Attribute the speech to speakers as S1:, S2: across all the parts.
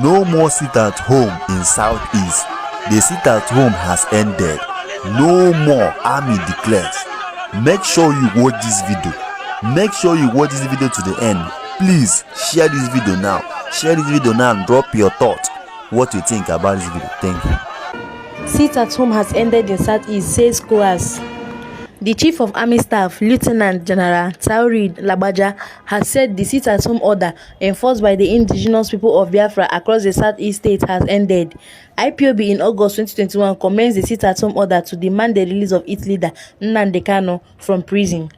S1: No more sit at home in Southeast. The sit at home has ended. No more, army declares. Make sure you watch this video. Make sure you watch this video to the end. Please share this video now. Share this video now and drop your thoughts. What you think about this video. Thank you.
S2: Sit at home has ended in Southeast, says Coas. The Chief of Army Staff, Lieutenant General Taoreed Lagbaja, has said the sit-at-home order enforced by the indigenous people of Biafra across the Southeast state has ended. IPOB in August 2021 commenced the sit-at-home order to demand the release of its leader, Nnamdi Kanu, from prison.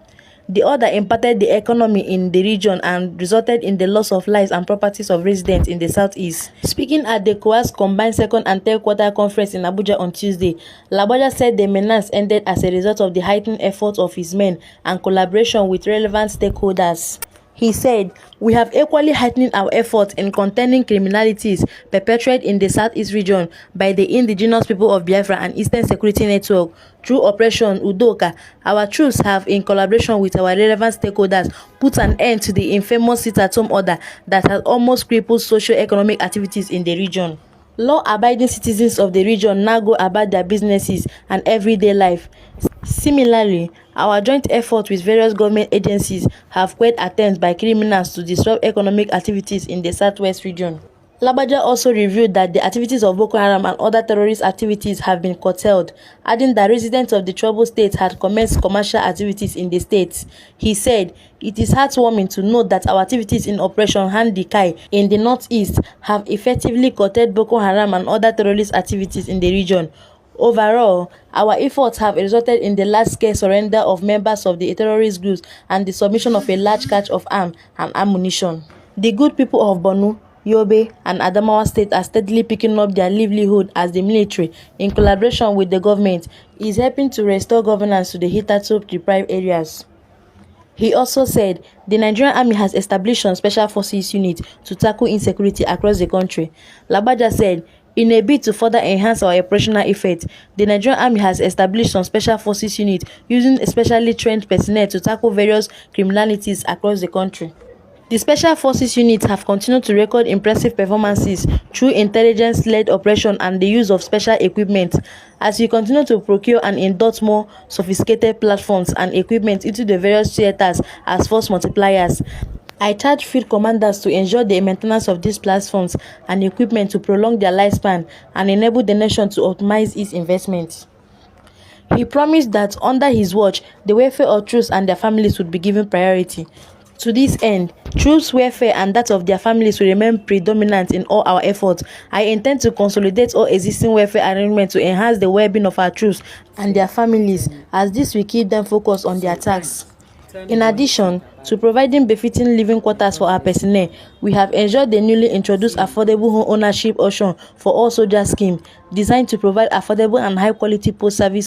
S2: The order impacted the economy in the region and resulted in the loss of lives and properties of residents in the southeast. Speaking at the COAS combined second and third quarter conference in Abuja on Tuesday, Lagbaja said the menace ended as a result of the heightened efforts of his men and collaboration with relevant stakeholders. He said, "We have equally heightened our efforts in containing criminalities perpetrated in the Southeast region by the indigenous people of Biafra and Eastern Security Network. Through Operation Udoka, our troops have, in collaboration with our relevant stakeholders, put an end to the infamous sit-at-home order that has almost crippled socio-economic activities in the region. Law-abiding citizens of the region now go about their businesses and everyday life. Similarly, our joint efforts with various government agencies have quelled attempts by criminals to disrupt economic activities in the southwest region." Lagbaja also revealed that the activities of Boko Haram and other terrorist activities have been curtailed, adding that residents of the troubled state had commenced commercial activities in the state. He said, "It is heartwarming to note that our activities in Operation Handi Kai in the northeast have effectively curtailed Boko Haram and other terrorist activities in the region. Overall, our efforts have resulted in the large-scale surrender of members of the terrorist groups and the submission of a large cache of arms and ammunition. The good people of Borno, Yobe, and Adamawa State are steadily picking up their livelihood as the military, in collaboration with the government, is helping to restore governance to the hitherto deprived areas." He also said the Nigerian Army has established some special forces units to tackle insecurity across the country. Lagbaja said, "In a bid to further enhance our operational effect, the Nigerian Army has established some special forces units using specially trained personnel to tackle various criminalities across the country. The special forces units have continued to record impressive performances through intelligence-led operation and the use of special equipment. As we continue to procure and induct more sophisticated platforms and equipment into the various theaters as force multipliers, I charge field commanders to ensure the maintenance of these platforms and equipment to prolong their lifespan and enable the nation to optimize its investments." He promised that under his watch, the welfare of troops and their families would be given priority. To this end, troops' welfare and that of their families will remain predominant in all our efforts. I intend to consolidate all existing welfare arrangements to enhance the well-being of our troops and their families, as this will keep them focused on their tasks. In addition to providing befitting living quarters for our personnel, we have ensured the newly introduced affordable home ownership option for all soldiers scheme, designed to provide affordable and high-quality post-service